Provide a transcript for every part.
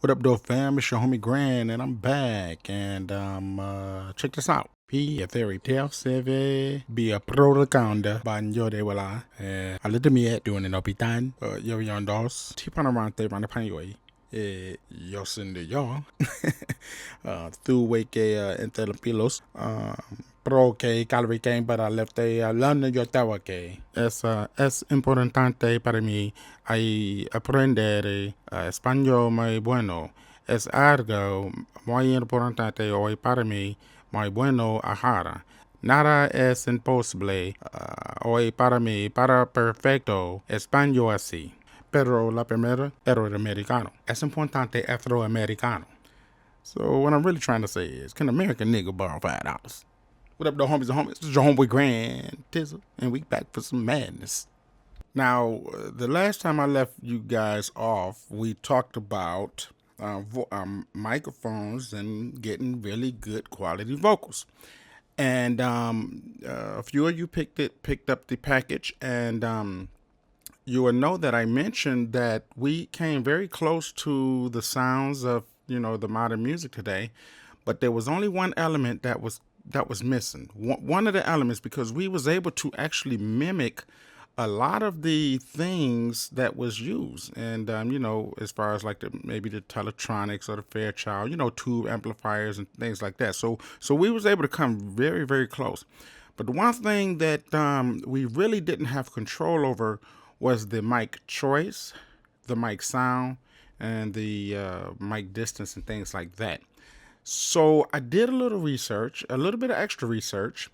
What up, though, fam? It's your homie Grand, and I'm back. And check this out. P, a fairy tale, seve, be a protocanda, banjo de wala. Alita mi doing an opitan, yo yondos, tipanorante, manapanyoy. Yo sende yo. Through wake entelapilos. Pro que calorie game, but I left a lana yo tawa que. Es importante para mí aprender español muy bueno. Es algo muy importante hoy para mí, muy bueno ahora. Nada es imposible hoy para mí, para perfecto español así. Pero la primera, afroamericano. Es importante afroamericano. So what I'm really trying to say is, can American nigga borrow $5? What up, though, homies and homies? This is your homeboy Grand Tizzle, and we back for some madness. Now, the last time I left you guys off, we talked about microphones and getting really good quality vocals. And a few of you picked up the package, and you will know that I mentioned that we came very close to the sounds of the modern music today, but there was only one element that was missing. One of the elements, because we was able to actually mimic a lot of the things that was used, and as far as like maybe the Teletronics or the Fairchild, tube amplifiers and things like that. So we was able to come very, very close. But the one thing that we really didn't have control over was the mic choice, the mic sound, and the mic distance and things like that. So I did a little research, a little bit of extra research,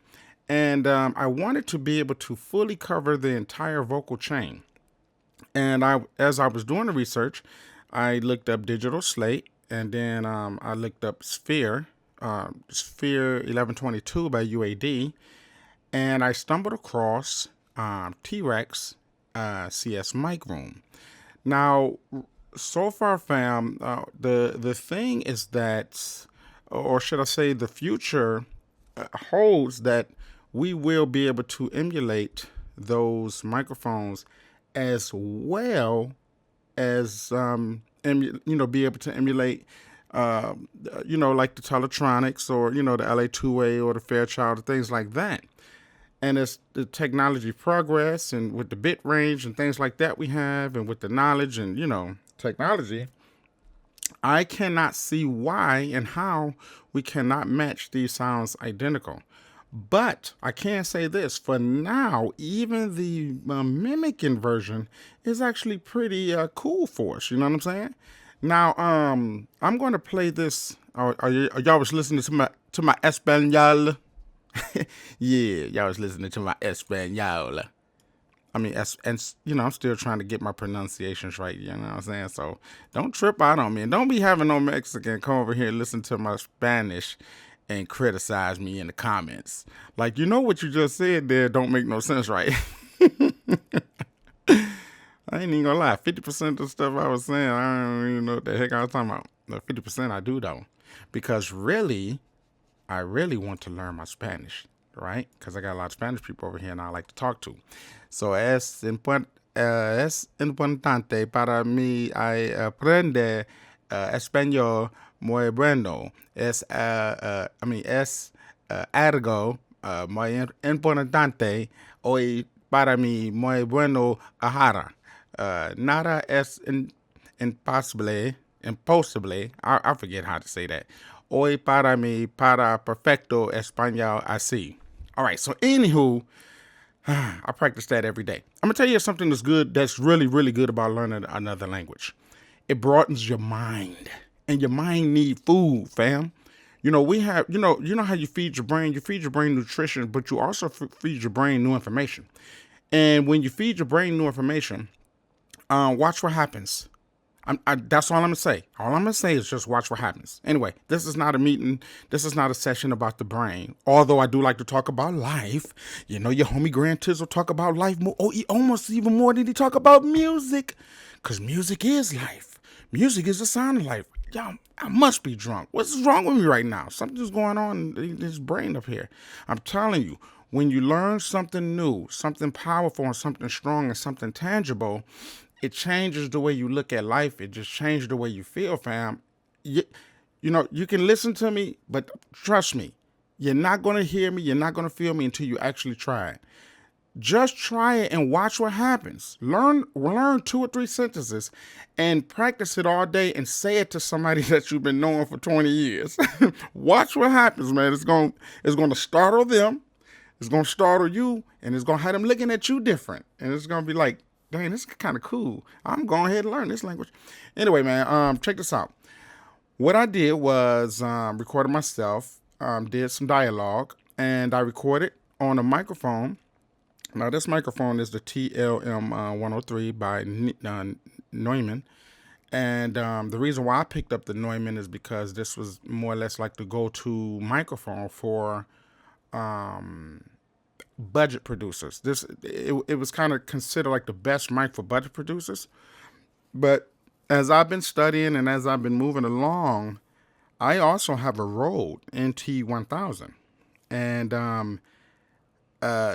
and I wanted to be able to fully cover the entire vocal chain. And as I was doing the research, I looked up Digital Slate, and then I looked up Sphere 1122 by UAD, and I stumbled across T-Rex CS Mic Room. Now, so far, fam, the thing is that, or should I say, the future holds that we will be able to emulate those microphones as well as be able to emulate like the Teletronics or the LA2A or the Fairchild or things like that. And as the technology progress and with the bit range and things like that we have, and with the knowledge and technology, I cannot see why and how we cannot match these sounds identical. But I can say this, for now, even the mimicking version is actually pretty cool for us. You know what I'm saying? Now, I'm going to play this. Are y'all was listening to my Espanol? Yeah, y'all was listening to my Espanol. I mean, and I'm still trying to get my pronunciations right. You know what I'm saying? So don't trip out on me, and don't be having no Mexican come over here and listen to my Spanish and criticize me in the comments. Like, what you just said there don't make no sense, right? I ain't even gonna lie. 50% of the stuff I was saying, I don't even know what the heck I was talking about. But 50% I do though, because really, I really want to learn my Spanish, right? Because I got a lot of Spanish people over here and I like to talk to. So es importante para mí aprender español muy bueno. Es algo muy importante hoy para mí muy bueno ahora. Nada es imposible. I forget how to say that. Hoy para mí, para perfecto español así. All right, so anywho, I practice that every day. I'm gonna tell you something that's really, really good about learning another language. It broadens your mind, and your mind need food, fam. We have, how you feed your brain. You feed your brain nutrition, but you also feed your brain new information. And when you feed your brain new information, watch what happens. That's all I'm gonna say. All I'm gonna say is just watch what happens. Anyway, this is not a meeting. This is not a session about the brain. Although I do like to talk about life. Your homie Grand Tizzle talk about life more, almost even more than he talk about music. Cause music is life. Music is the sound of life. Y'all, I must be drunk. What's wrong with me right now? Something's going on in this brain up here. I'm telling you, when you learn something new, something powerful and something strong and something tangible, it changes the way you look at life. It just changes the way you feel, fam. You, you can listen to me, but trust me, you're not going to hear me, you're not going to feel me until you actually try it. Just try it and watch what happens. Learn 2 or 3 sentences and practice it all day and say it to somebody that you've been knowing for 20 years. Watch what happens, man. It's going to startle them. It's going to startle you, and it's going to have them looking at you different. And it's going to be like, dang, this is kind of cool. I'm going ahead and learn this language. Anyway, man, check this out. What I did was recorded myself, did some dialogue, and I recorded on a microphone. Now, this microphone is the TLM 103 by Neumann. And the reason why I picked up the Neumann is because this was more or less like the go-to microphone for budget producers. It was kind of considered like the best mic for budget producers. But as I've been studying and as I've been moving along, I also have a Rode NT1000. And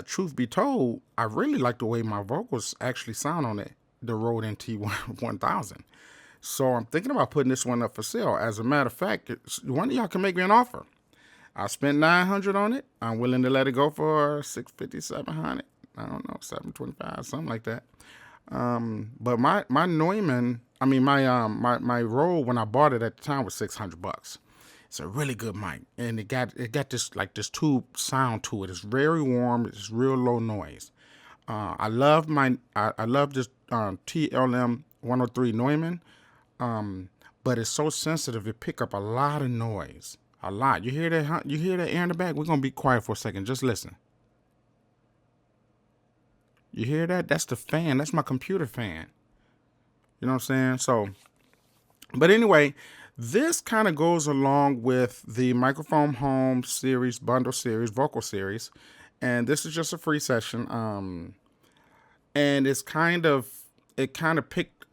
truth be told, I really like the way my vocals actually sound on it, the Rode NT1000. So I'm thinking about putting this one up for sale. As a matter of fact, one of y'all can make me an offer. I spent $900 on it. I'm willing to let it go for $650, $700. I don't know, $725, something like that. But my Neumann, I mean my Rode when I bought it at the time was $600. It's a really good mic, and it got this tube sound to it. It's very warm. It's real low noise. I love this TLM 103 Neumann, but it's so sensitive. It pick up a lot of noise, a lot. You hear that? Huh? You hear that air in the back? We're gonna be quiet for a second. Just listen. You hear that? That's the fan. That's my computer fan. You know what I'm saying? So, but anyway. This kind of goes along with the Microphone Home series, bundle series, vocal series, and this is just a free session. And it kind of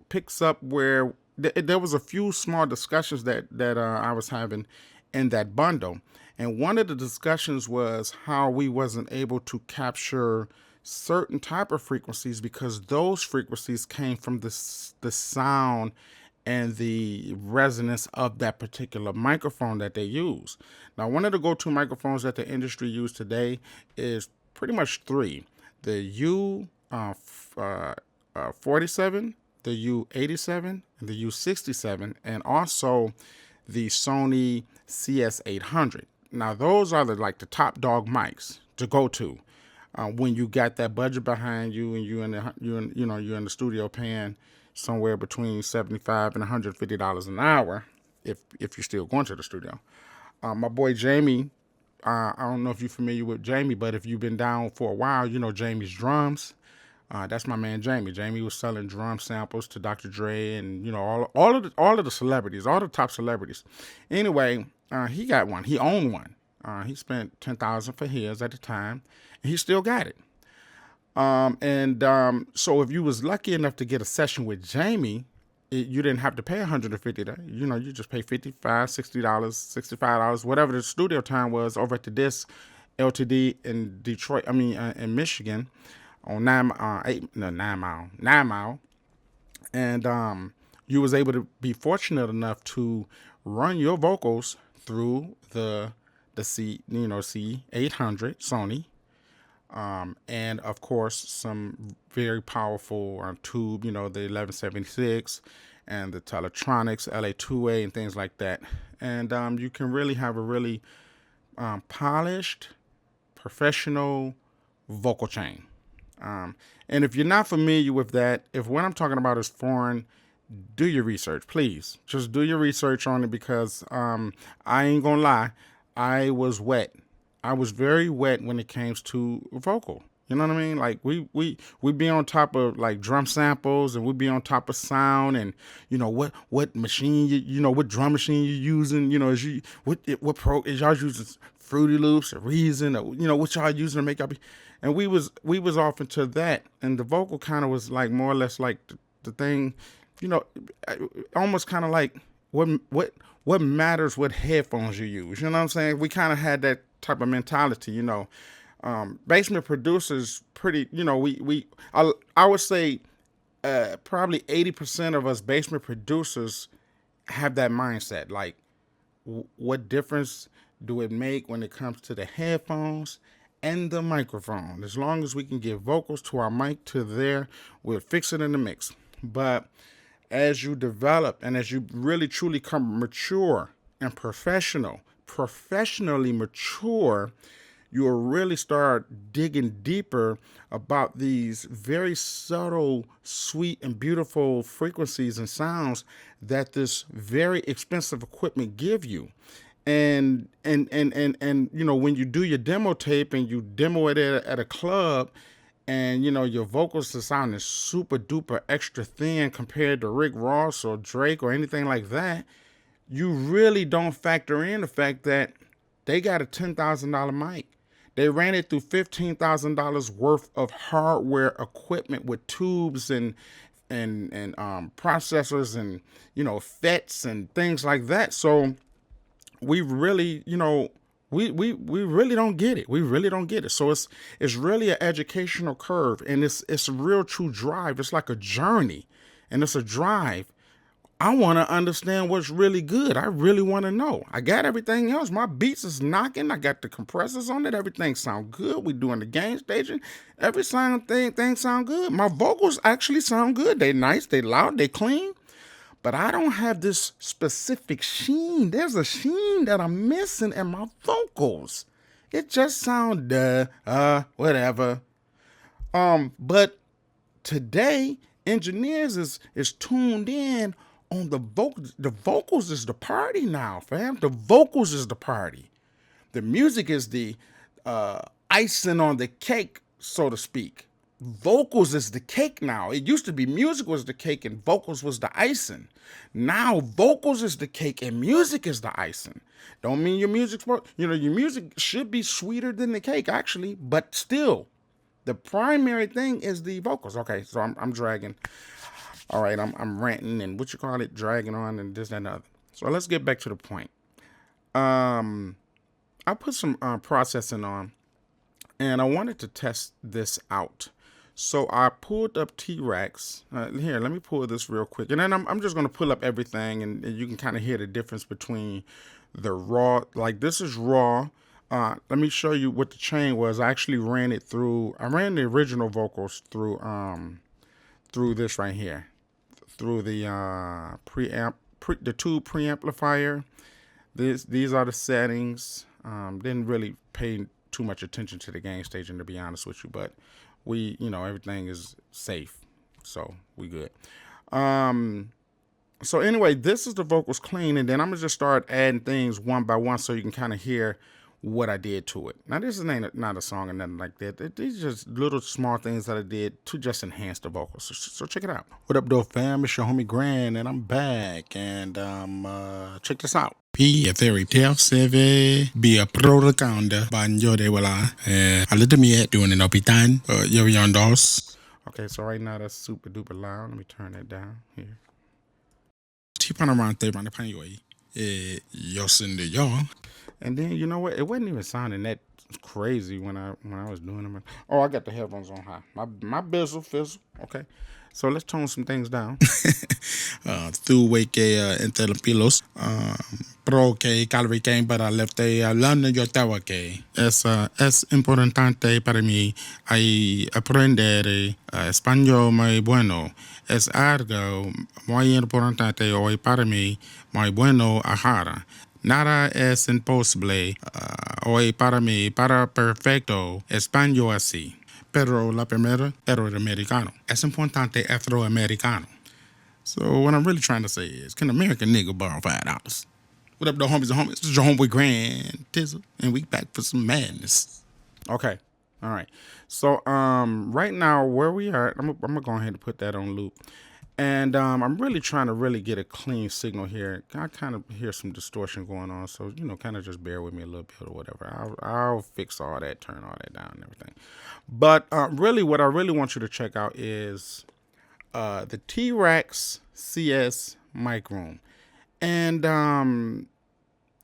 picks up where there was a few small discussions that I was having in that bundle, and one of the discussions was how we wasn't able to capture certain type of frequencies because those frequencies came from the sound and the resonance of that particular microphone that they use. Now, one of the go-to microphones that the industry use today is pretty much 3. The U47, the U87, and the U67, and also the Sony CS800. Now, those are the top dog mics to go to when you got that budget behind you and you're in the studio paying somewhere between $75 and $150 an hour, if you're still going to the studio. My boy Jamie, I don't know if you're familiar with Jamie, but if you've been down for a while, you know Jamie's drums. That's my man Jamie. Jamie was selling drum samples to Dr. Dre and all of the celebrities, all the top celebrities. Anyway, he got one. He owned one. He spent $10,000 for his at the time, and he still got it. So if you was lucky enough to get a session with Jamie, you didn't have to pay $150. You just pay $55, $60, $65, whatever the studio time was over at the Disc LTD in Detroit. In Michigan, on 9 Mile, and you was able to be fortunate enough to run your vocals through the C800 Sony. And of course, some very powerful tube, the 1176 and the Teletronics LA2A and things like that. And you can really have a really polished, professional vocal chain. And if you're not familiar with that, if what I'm talking about is foreign, do your research, please. Just do your research on it because I ain't gonna lie, I was wet. I was very wet when it came to vocal. You know what I mean? Like we be on top of like drum samples, and we be on top of sound, and what machine what drum machine you using? What pro is y'all using? Fruity Loops or Reason, or what y'all using to make up? And we was off into that, and the vocal kind of was like more or less like the thing, almost kind of like what matters what headphones you use. You know what I'm saying? We kind of had that type of mentality, basement producers pretty, I would say probably 80% of us basement producers have that mindset. Like, what difference do it make when it comes to the headphones and the microphone? As long as we can get vocals to our mic to there, we'll fix it in the mix. But as you develop and as you really truly come mature and professionally mature, you will really start digging deeper about these very subtle, sweet, and beautiful frequencies and sounds that this very expensive equipment give you. And you know, when you do your demo tape and you demo it at a club, and you know your vocals are sounding super duper extra thin compared to Rick Ross or Drake or anything like that, you really don't factor in the fact that they got a $10,000 mic. They ran it through $15,000 worth of hardware equipment with tubes and processors and, you know, FETs and things like that. So we really, you know, we really don't get it. We really don't get it. So it's really an educational curve, and it's a real true drive. It's like a journey, and it's a drive. I want to understand what's really good. I really want to know. I got everything else. My beats is knocking. I got the compressors on it. Everything sound good. We doing the gain staging. Every thing sound good. My vocals actually sound good. They nice. They loud. They clean. But I don't have this specific sheen. There's a sheen that I'm missing in my vocals. It just sound whatever. But today, engineers is tuned in on the vocals. The vocals is the party now, fam. The vocals is the party. The music is the icing on the cake, so to speak. Vocals is the cake now. It used to be music was the cake and vocals was the icing. Now vocals is the cake and music is the icing. Don't mean your music, you know, your music should be sweeter than the cake actually, but still, the primary thing is the vocals. Okay, so I'm dragging. All right, I'm ranting and what you call it, dragging on and this and that. So let's get back to the point. I put some processing on, and I wanted to test this out. So I pulled up T-Rex. Here, let me pull this real quick. And then I'm just going to pull up everything, and you can kind of hear the difference between the raw. Like, this is raw. Let me show you what the chain was. I actually ran it through. I ran the original vocals through this right here, through the the tube preamplifier. These are the settings. Didn't really pay too much attention to the gain staging, to be honest with you, but we, you know, everything is safe, so we good. So anyway, this is the vocals clean, and then I'm gonna just start adding things one by one so you can kind of hear what I did to it. Now this ain't not a song or nothing like that. These are just little small things that I did to just enhance the vocals. So check it out. What up, though, fam? It's your homie Grand, and I'm back. And check this out. P fairy tale seve be a protocanda banjo de wala a little me doing an opitan yo yondos. Okay, so right now that's super duper loud. Let me turn that down here. Tipanamante Panapanioi Yosin yo. And then you know what? It wasn't even sounding that crazy when I was doing them. Oh, I got the headphones on high. My bizzle fizzle. Okay. So let's tone some things down. Tuve que entre los pilos pro que calorie game para lefte hablando yo estaba que es importante para mí aprender español muy bueno. Es algo muy importante hoy para mí muy bueno ahora. Nada es imposible hoy para mí, para perfecto español así. Pero la primera, afroamericano. Es importante afroamericano. So what I'm really trying to say is, can American nigga borrow $5? What up, the homies and homies? This is your homeboy Grand Tizzle, and we back for some madness. Okay, all right. So right now where we are, I'm gonna go ahead and put that on loop. And I'm really trying to really get a clean signal here. I kind of hear some distortion going on, so, you know, kind of just bear with me a little bit or whatever. I'll fix all that, turn all that down and everything. But really what I really want you to check out is the T-Rex CS mic room. And,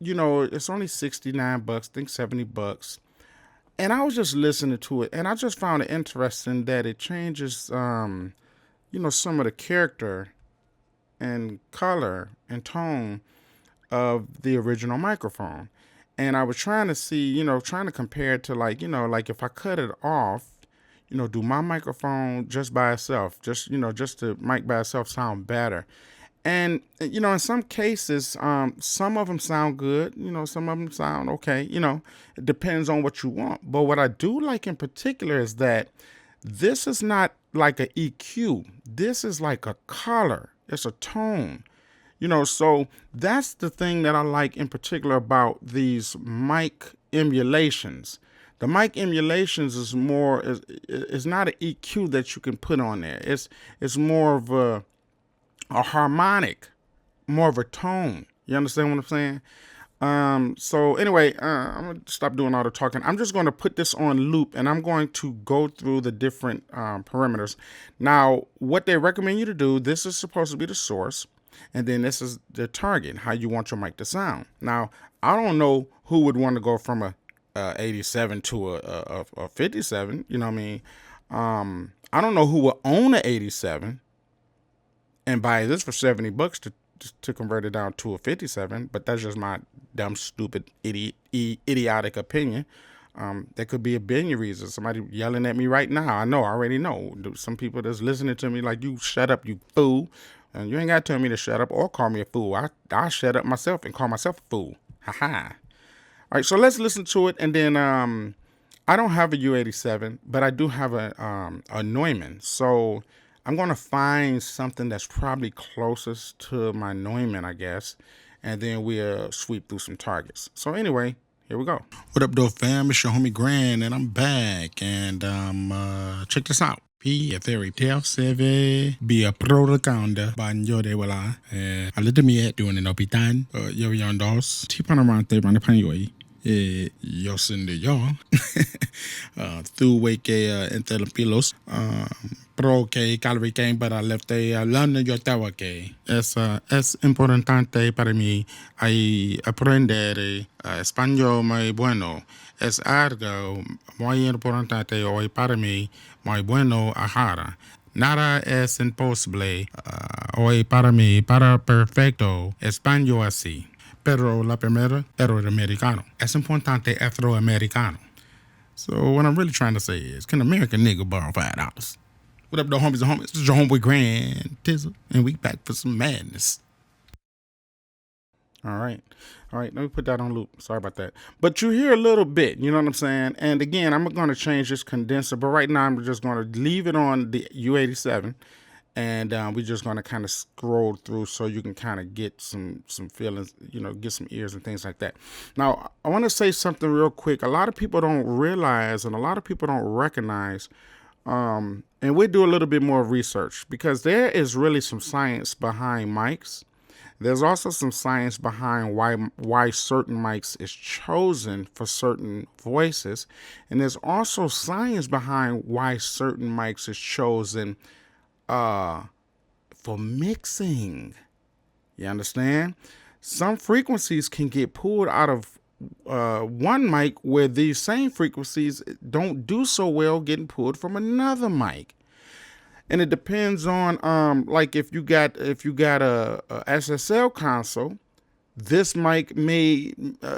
you know, it's only $69, I think $70. And I was just listening to it, and I just found it interesting that it changes some of the character and color and tone of the original microphone. And I was trying to see, trying to compare it to like if I cut it off, do my microphone just by itself, just the mic by itself sound better? And in some cases, some of them sound good, some of them sound okay, it depends on what you want. But what I do like in particular is that this is not like an EQ. This is like a color. It's a tone. So that's the thing that I like in particular about these mic emulations. The mic emulations is not an EQ that you can put on there. It's more of a harmonic, more of a tone. You understand what I'm saying? So anyway, I'm gonna stop doing all the talking. I'm just going to put this on loop, and I'm going to go through the different parameters. Now, what they recommend you to do, this is supposed to be the source, and then this is the target, how you want your mic to sound. Now, I don't know who would want to go from a 87 to a 57. You know what I mean? I don't know who would own an 87 and buy this for $70 to convert it down to a 57, but that's just my dumb, stupid, idiotic opinion. There could be a billion reasons. Somebody yelling at me right now. I already know. Some people that's listening to me like, you shut up, you fool. And you ain't got to tell me to shut up or call me a fool. I shut up myself and call myself a fool. Ha. All right, so let's listen to it. And then I don't have a U87, but I do have a Neumann. So I'm going to find something that's probably closest to my Neumann, I guess, and then we'll sweep through some targets. So anyway, here we go. What up, though, fam? It's your homie Grand, and I'm back. And check this out. P fairy tale CV be a protocanda banjo de wala alita mi doing an opitan yo yondos tipanamante panapanyoi yo sende yo through wake entelepilos pro que calorie game but I left a lana yo tawa que es importante para mí aprender español muy bueno. Es algo muy importante hoy para mí, muy bueno ahora. Nada es imposible hoy para mí, para perfecto español así. Pero la primera, afroamericano. Es importante afroamericano. So what I'm really trying to say is, can American nigga borrow $5? What up, though, homies and homies? This is your homeboy Grand Tizzle, and we back for some madness. All right, let me put that on loop. Sorry about that. But you hear a little bit, you know what I'm saying? And again, I'm going to change this condenser, but right now I'm just going to leave it on the U87, and we're just going to kind of scroll through so you can kind of get some feelings, get some ears and things like that. Now, I want to say something real quick. A lot of people don't realize, and a lot of people don't recognize, and we do a little bit more research, because there is really some science behind mics. There's also some science behind why certain mics is chosen for certain voices. And there's also science behind why certain mics is chosen for mixing. You understand? Some frequencies can get pulled out of one mic where these same frequencies don't do so well getting pulled from another mic. And it depends on like if you got a SSL console, this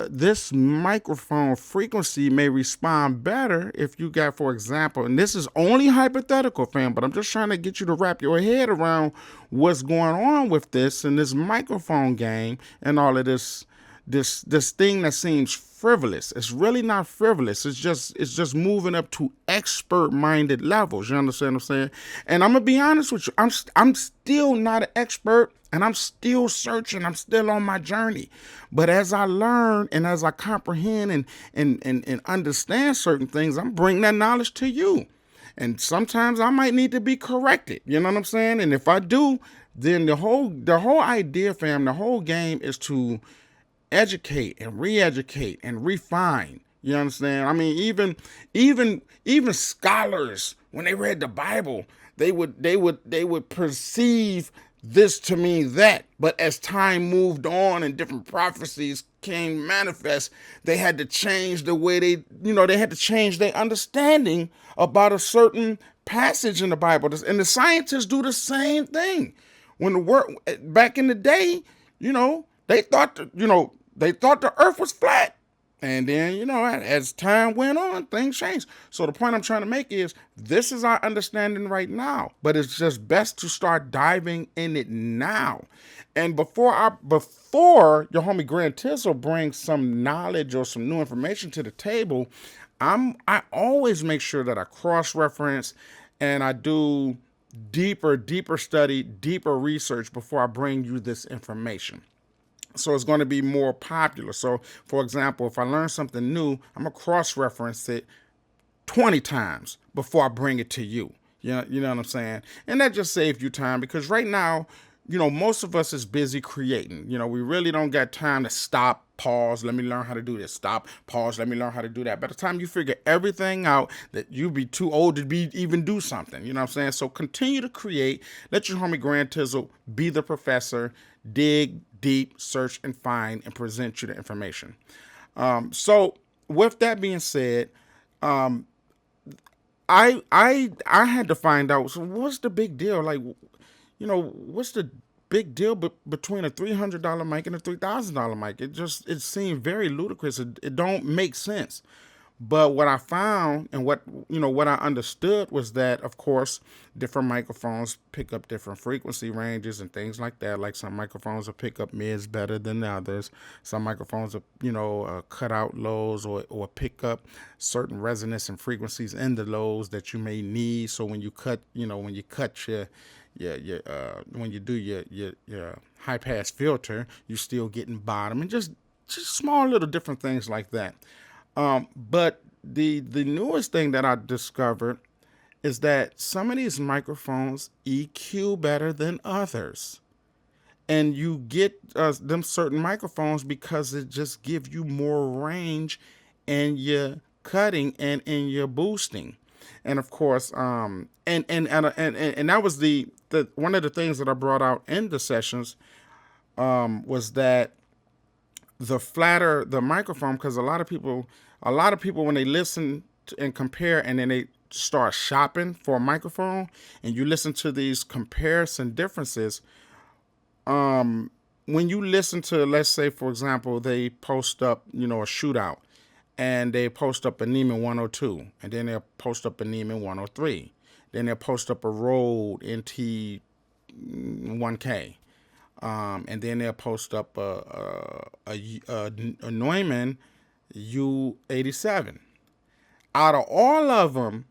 this microphone frequency may respond better if you got, for example, and this is only hypothetical, fam, but I'm just trying to get you to wrap your head around what's going on with this and this microphone game and all of this thing that seems frivolous. It's really not frivolous. It's just moving up to expert-minded levels. You understand what I'm saying? And I'm gonna be honest with you. I'm still not an expert, and I'm still searching. I'm still on my journey. But as I learn and as I comprehend and understand certain things, I'm bringing that knowledge to you. And sometimes I might need to be corrected. You know what I'm saying? And if I do, then the whole idea, fam, the whole game is to educate and re-educate and refine. You understand? I mean, even scholars, when they read the Bible, they would perceive this to mean that. But as time moved on and different prophecies came manifest, they had to change the way they had to change their understanding about a certain passage in the Bible. And the scientists do the same thing. When the work back in the day, they thought they thought the earth was flat. And then, as time went on, things changed. So the point I'm trying to make is this is our understanding right now, but it's just best to start diving in it now. And before your homie Grant Tizzle brings some knowledge or some new information to the table, I always make sure that I cross-reference and I do deeper study, deeper research before I bring you this information. So it's going to be more popular. So, for example, if I learn something new, I'm going to cross-reference it 20 times before I bring it to you. You know what I'm saying? And that just saves you time because right now, most of us is busy creating. We really don't got time to stop, pause, let me learn how to do this. Stop, pause, let me learn how to do that. By the time you figure everything out, that you be too old to even do something. You know what I'm saying? So continue to create. Let your homie Grand Tizzle be the professor. Dig deep, search and find, and present you the information. So with that being said, I had to find out, so what's the big deal? Like, what's the big deal between a $300 mic and a $3,000 mic? It seemed very ludicrous. It don't make sense. But what I found and what I understood was that, of course, different microphones pick up different frequency ranges and things like that. Like some microphones will pick up mids better than others. Some microphones will, cut out lows or pick up certain resonance and frequencies in the lows that you may need. So when you cut, when you do your high pass filter, you're still getting bottom and just small little different things like that. But the newest thing that I discovered is that some of these microphones EQ better than others. And you get them certain microphones because it just gives you more range in your cutting and in your boosting. And of course, and that was the one of the things that I brought out in the sessions was that the flatter the microphone, because a lot of people when they listen and compare and then they start shopping for a microphone and you listen to these comparison differences, when you listen to, let's say for example, they post up a shootout and they post up a Neiman 102 and then they'll post up a Neiman 103, then they'll post up a Rode NT 1K. And then they'll post up a Neumann U87. Out of all of them,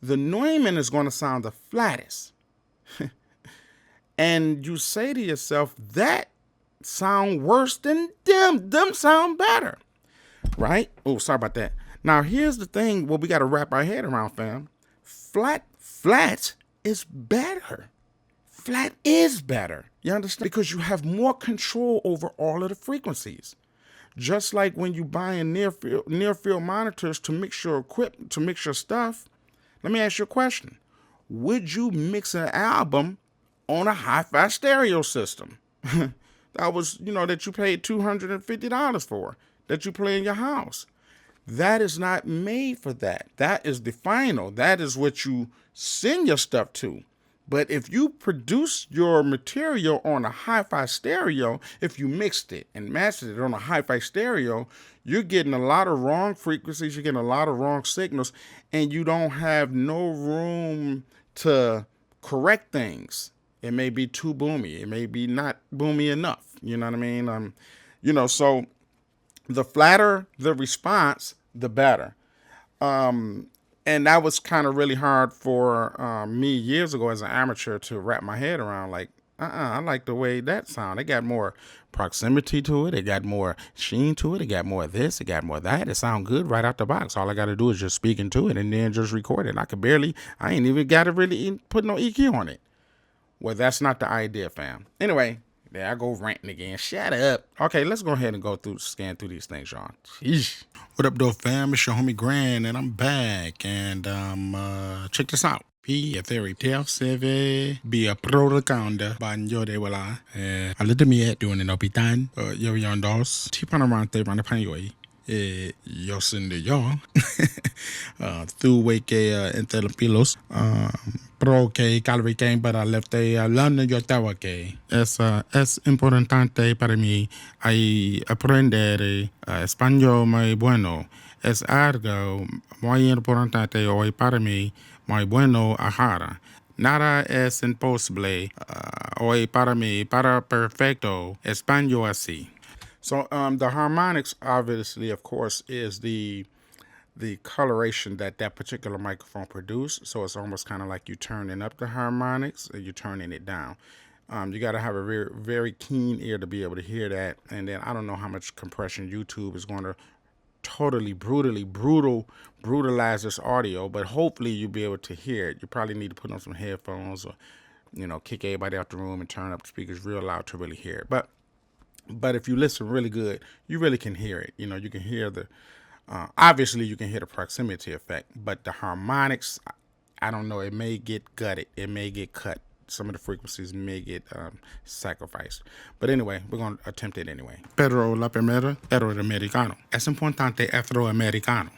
the Neumann is going to sound the flattest. And you say to yourself, that sound worse than them. Them sound better. Right? Oh, sorry about that. Now, here's the thing what we got to wrap our head around, fam. Flat is better. Flat is better. You understand? Because you have more control over all of the frequencies. Just like when you buying near field monitors to mix your equipment, to mix your stuff. Let me ask you a question. Would you mix an album on a hi-fi stereo system? That was, that you paid $250 for, that you play in your house. That is not made for that. That is the final. That is what you send your stuff to. But if you produce your material on a hi-fi stereo, if you mixed it and mastered it on a hi-fi stereo, you're getting a lot of wrong frequencies, you're getting a lot of wrong signals, and you don't have no room to correct things. It may be too boomy. It may be not boomy enough. You know what I mean? So the flatter the response, the better. And that was kind of really hard for me years ago as an amateur to wrap my head around. Like, I like the way that sound. It got more proximity to it. It got more sheen to it. It got more of this. It got more of that. It sound good right out the box. All I got to do is just speak into it and then just record it. I ain't even got to really put no EQ on it. Well, that's not the idea, fam. Anyway, there I go ranting again. Shut up. Okay, let's go ahead and scan through these things, y'all. Sheesh. What up, though, fam? It's your homie Grand, and I'm back. And check this out. P serve be a protocanda banjo de wala a little me doing an opitan yo yondos tipanamante panapanyoi yosin de yo through wake entelopilos pro que calorie game para left London yo estaba que es importante para mí hay aprender español muy bueno es algo muy importante hoy para mí muy bueno ajara. Nada es imposible hoy para mí, para perfecto, español así. So the harmonics, obviously, of course, is the coloration that particular microphone produced. So it's almost kind of like you turning up the harmonics or you're turning it down. You got to have a very, very keen ear to be able to hear that. And then I don't know how much compression YouTube is going to totally brutalize this audio, but hopefully you'll be able to hear it. You probably need to put on some headphones or kick everybody out the room and turn up the speakers real loud to really hear it. But if you listen really good, you really can hear it. You can hear the obviously you can hear the proximity effect, but the harmonics, I don't know, it may get gutted, it may get cut. Some of the frequencies may get sacrificed. But anyway, we're going to attempt it anyway. Pero la primera, afroamericano. Es importante afroamericano.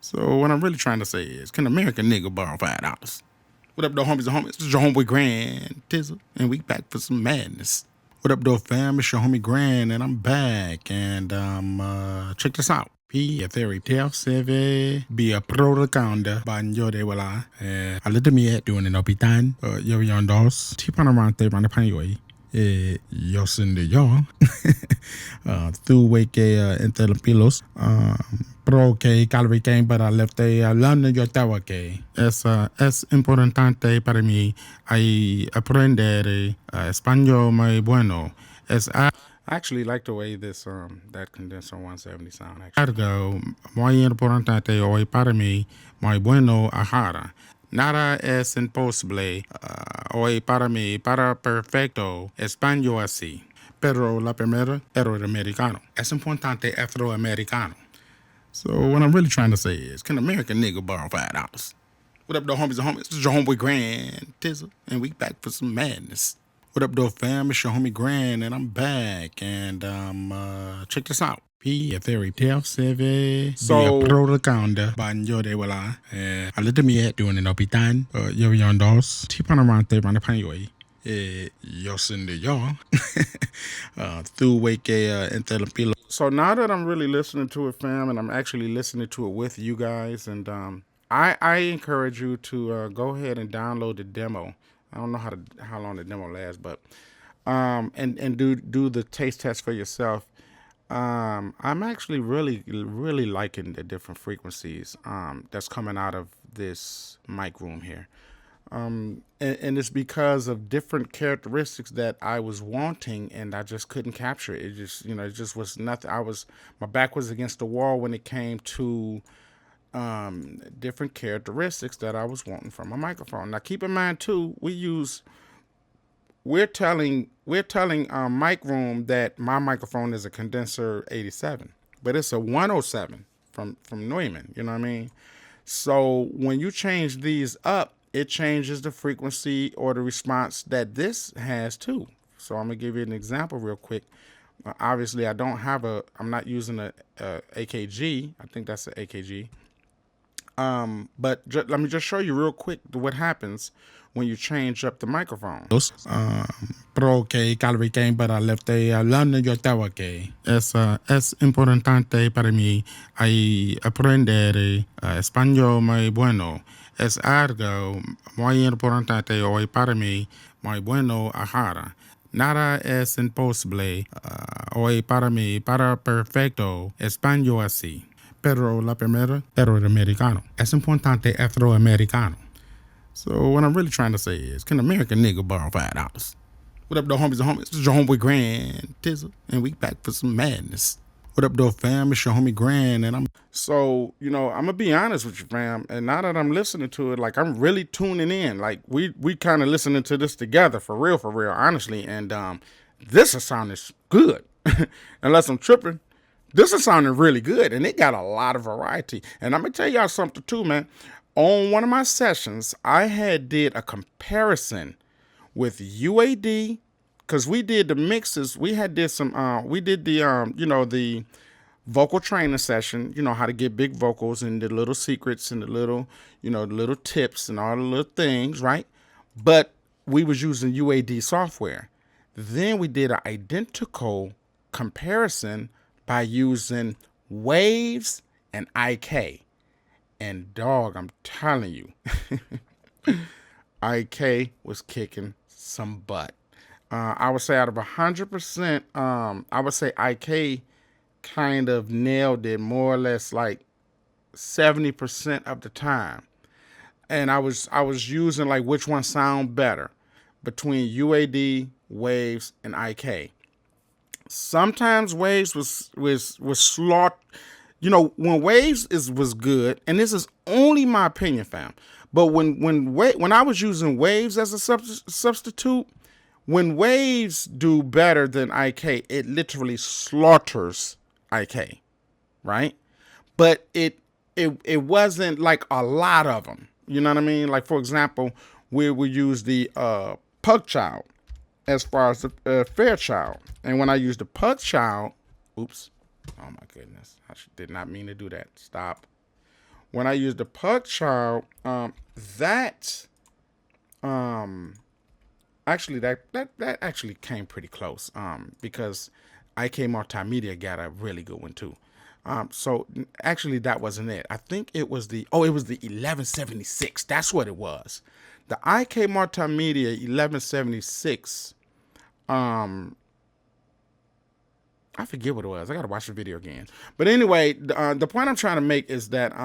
So what I'm really trying to say is, can American nigga borrow $5? What up, though, homies and homies? This is your homeboy Grand Tizzle, and we back for some madness. What up, though, fam? It's your homie Grand, and I'm back. And check this out. P serve be a protocanda banjo de wala a little me doing an opitan yo yondos tipanamante panapanyoi yosin de yo through wake entelopilos pro que calorie game para left London yo estaba que es importante para mí hay aprender español muy bueno I actually like the way this that condenser 170 sound. Algo muy importante hoy para mí, muy bueno ajara. Nada es imposible hoy para mí, para perfecto, español así. Pero la primera, afroamericano. Es importante afroamericano. So what I'm really trying to say is, can American nigga borrow $5? What up, though, homies and homies? This is your homeboy Grand Tizzle, and we back for some madness. What up, though, fam? It's your homie Grand, and I'm back. And check this out. P serve so protocanda banjo de wala a little me doing an opitan yo yondos tipanamante panapanyoi yosin de yo through wake entelopilo. So now that I'm really listening to it, fam, and I'm actually listening to it with you guys, and I encourage you to go ahead and download the demo. I don't know how long the demo lasts, but and do the taste test for yourself. I'm actually really liking the different frequencies that's coming out of this mic room here. And it's because of different characteristics that I was wanting, and I just couldn't capture it. It just, it just was nothing. My back was against the wall when it came to different characteristics that I was wanting from a microphone. Now, keep in mind too, we're telling mic room that my microphone is a condenser 87, but it's a 107 from Neumann. You know what I mean? So when you change these up, it changes the frequency or the response that this has too. So I'm gonna give you an example real quick. Obviously, I'm not using a AKG. I think that's an AKG. But let me just show you real quick what happens when you change up the microphone. Pro que calorie game para left London yo estaba que es importante para mí hay aprender español muy bueno. Es algo muy importante hoy para mí, muy bueno ajara. Nada es imposible hoy para mí, para perfecto, español así. Pero la primera, afroamericano. Es importante afroamericano. So what I'm really trying to say is, can American nigga borrow $5? What up, though, homies and homies? This is your homeboy Grand Tizzle, and we back for some madness. What up, though, fam? It's your homie Grand, and I'm gonna be honest with you, fam. And now that I'm listening to it, like I'm really tuning in. Like we kind of listening to this together for real, honestly. And this is sounding good, unless I'm tripping. This is sounding really good, and it got a lot of variety. And I'm gonna tell y'all something too, man. On one of my sessions, I had did a comparison with UAD because we did the mixes. We had did some. We did the the vocal training session. You know how to get big vocals and the little secrets and the little the little tips and all the little things, right? But we was using UAD software. Then we did an identical comparison by using Waves and IK. And dog, I'm telling you, IK was kicking some butt. I would say out of 100%, I would say IK kind of nailed it more or less like 70% of the time. And I was using like which one sound better between UAD, Waves, and IK. Sometimes Waves was slot. When Waves was good, and this is only my opinion, fam. But when I was using Waves as a substitute, when Waves do better than IK, it literally slaughters IK, right? But it wasn't like a lot of them. You know what I mean? Like for example, we would use the Pug Child as far as the Fairchild, and when I use the Pug Child, oops, oh my goodness, I did not mean to do that. Stop. When I use the Pug Child, that actually that actually came pretty close. Because IK Multimedia got a really good one too. So actually that wasn't it. I think it was the 1176. That's what it was. The IK Multimedia 1176. I forget what it was. I gotta watch the video again. But anyway, the point I'm trying to make is that IK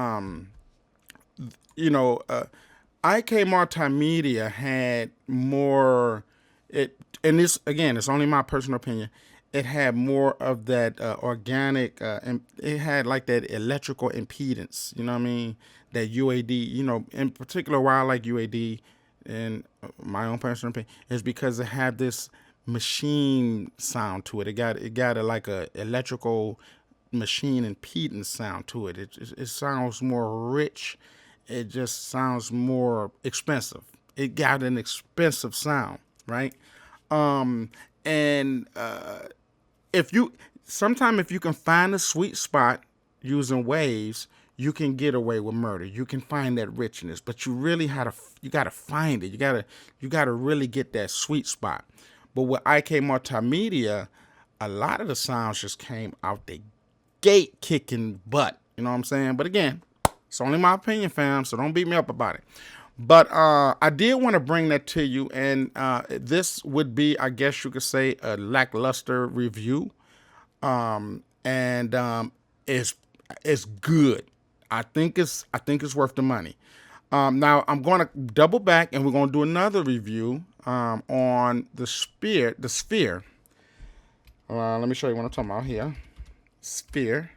Multimedia had more. And this again, it's only my personal opinion. It had more of that organic, and it had like that electrical impedance. You know what I mean? That UAD. In particular, why I like UAD, in my own personal opinion, is because it had this machine sound to it. It got like a electrical machine impedance sound to it. It sounds more rich. It just sounds more expensive. It got an expensive sound, right? And if you if you can find a sweet spot using Waves, you can get away with murder. You can find that richness, but you gotta find it. You gotta really get that sweet spot. But with IK Multimedia, a lot of the sounds just came out the gate kicking butt. You know what I'm saying? But again, it's only my opinion, fam, so don't beat me up about it. But I did want to bring that to you, and this would be, I guess you could say, a lackluster review. And it's good. I think it's worth the money. Now I'm going to double back, and we're going to do another review on the Sphere. The Sphere. Let me show you what I'm talking about here. Sphere.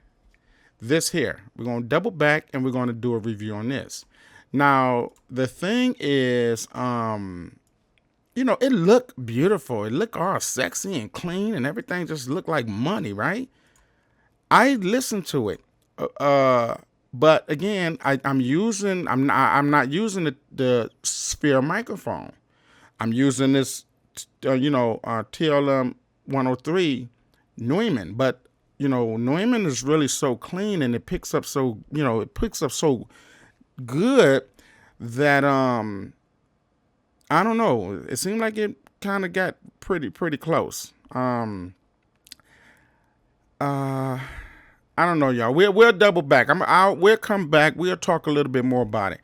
This here. We're going to double back, and we're going to do a review on this. Now the thing is, it looked beautiful. It looked all sexy and clean, and everything just looked like money, right? I listened to it, but again, I'm not using the Sphere microphone. I'm using this, TLM 103 Neumann, but Neumann is really so clean, and it picks up so good that I don't know. It seemed like it kind of got pretty close. I don't know, y'all. We'll double back. We'll come back. We'll talk a little bit more about it.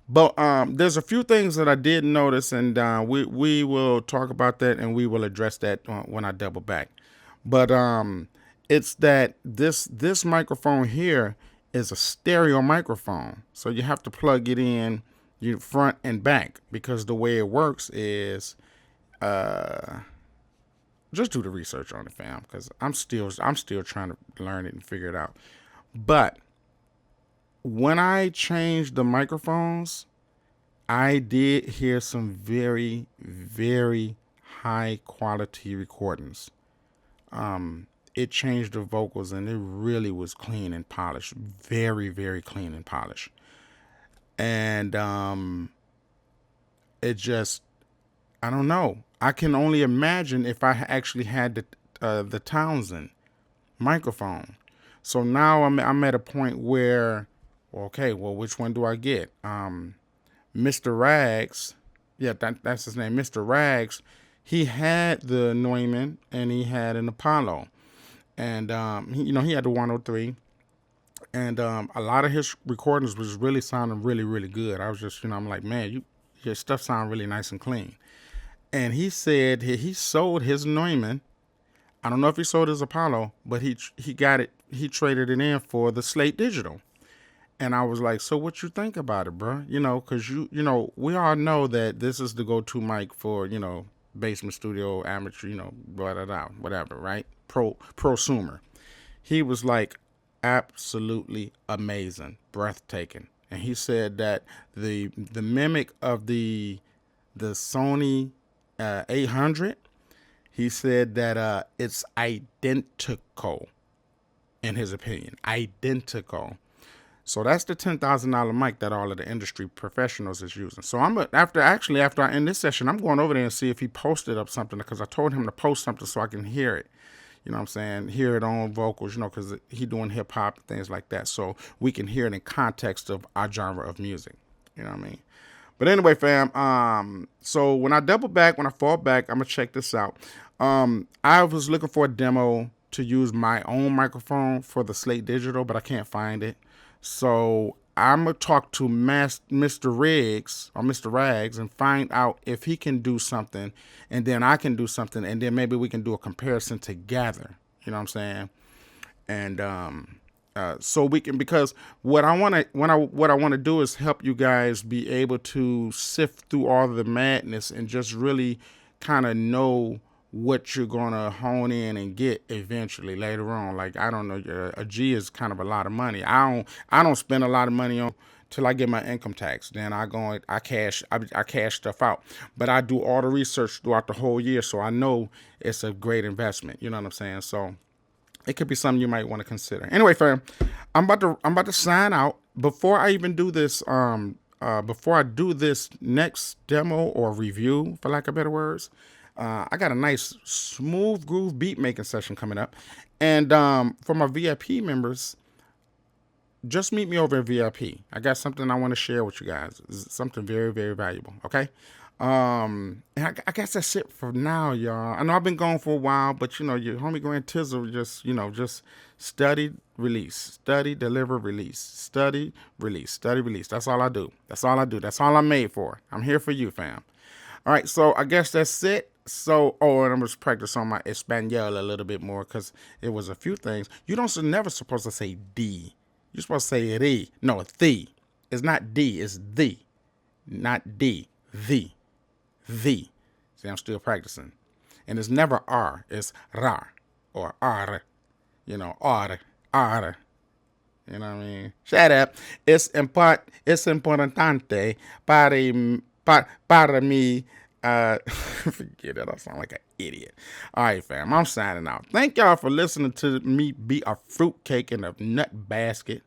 But there's a few things that I did notice, and we will talk about that, and we will address that when I double back. But it's that this microphone here is a stereo microphone, so you have to plug it in front and back, because the way it works is just do the research on it, fam, because I'm still trying to learn it and figure it out. But when I changed the microphones, I did hear some very, very high quality recordings. It changed the vocals, and it really was clean and polished. Very, very clean and polished. And it just, I don't know. I can only imagine if I actually had the Townsend microphone. So now I'm at a point where, okay, well, which one do I get? Mr. Rags, yeah, that's his name, Mr. Rags. He had the Neumann and he had an Apollo, and he had the 103, and a lot of his recordings was really sounding really really good. I was just, I'm like, man, your stuff sound really nice and clean. And he said he sold his Neumann. I don't know if he sold his Apollo, but he got it. He traded it in for the Slate Digital. And I was like, so what you think about it, bro? Because we all know that this is the go-to mic for, basement studio, amateur, blah, blah, blah, whatever, right? Prosumer. He was like, absolutely amazing, breathtaking. And he said that the mimic of the Sony 800, he said that it's identical, in his opinion, identical. So that's the $10,000 mic that all of the industry professionals is using. So after I end this session, I'm going over there and see if he posted up something, because I told him to post something so I can hear it. You know what I'm saying? Hear it on vocals, because he doing hip hop and things like that. So we can hear it in context of our genre of music. You know what I mean? But anyway, fam, so when I fall back, I'm going to check this out. I was looking for a demo to use my own microphone for the Slate Digital, but I can't find it. So I'm going to talk to Mr. Riggs or Mr. Rags and find out if he can do something, and then I can do something, and then maybe we can do a comparison together. You know what I'm saying? And so we can, because what I want to do is help you guys be able to sift through all of the madness and just really kind of know what you're gonna hone in and get eventually later on. Like, I don't know, a G is kind of a lot of money. I don't spend a lot of money on till I get my income tax. Then I cash stuff out. But I do all the research throughout the whole year, so I know it's a great investment. You know what I'm saying? So it could be something you might want to consider. Anyway, fam, I'm about to sign out. Before I even do this, before I do this next demo or review, for lack of better words, I got a nice smooth groove beat making session coming up. And for my VIP members, just meet me over at VIP. I got something I want to share with you guys. It's something very, very valuable. Okay. And I guess that's it for now, y'all. I know I've been gone for a while, but your homie Grand Tizzle just study, release, study, deliver, release, study, release, study, release. That's all I do. That's all I do. That's all I'm made for. I'm here for you, fam. All right, so I guess that's it. So, and I'm just practice on my Espanol a little bit more, because it was a few things. You never supposed to say D. You're supposed to say re. No, the. It's not D, it's the. Not D. The. See, I'm still practicing. And it's never R, it's ra or R. R. You know what I mean? Shut up. Es importante para mí. Forget it. I sound like an idiot. All right, fam. I'm signing out. Thank y'all for listening to me be a fruitcake in a nut basket.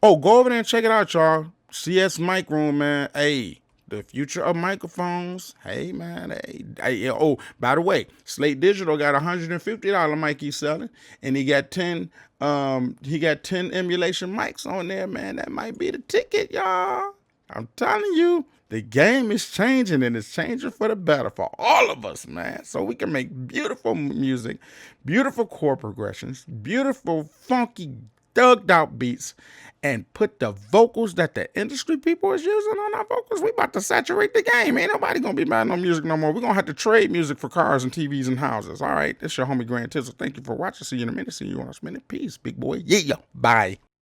Oh, go over there and check it out, y'all. CS Mic Room, man. Hey, the future of microphones. Hey, man. Hey. Oh, by the way, Slate Digital got $150 mic he's selling, and he got 10 emulation mics on there, man. That might be the ticket, y'all. I'm telling you, the game is changing, and it's changing for the better for all of us, man. So we can make beautiful music, beautiful chord progressions, beautiful, funky, thugged out beats, and put the vocals that the industry people is using on our vocals. We about to saturate the game. Ain't nobody gonna be buying no music no more. We're gonna have to trade music for cars and TVs and houses. All right, this your homie Grand Tizzle. Thank you for watching. See you in a minute. See you on a minute. Peace, big boy. Yeah. Bye.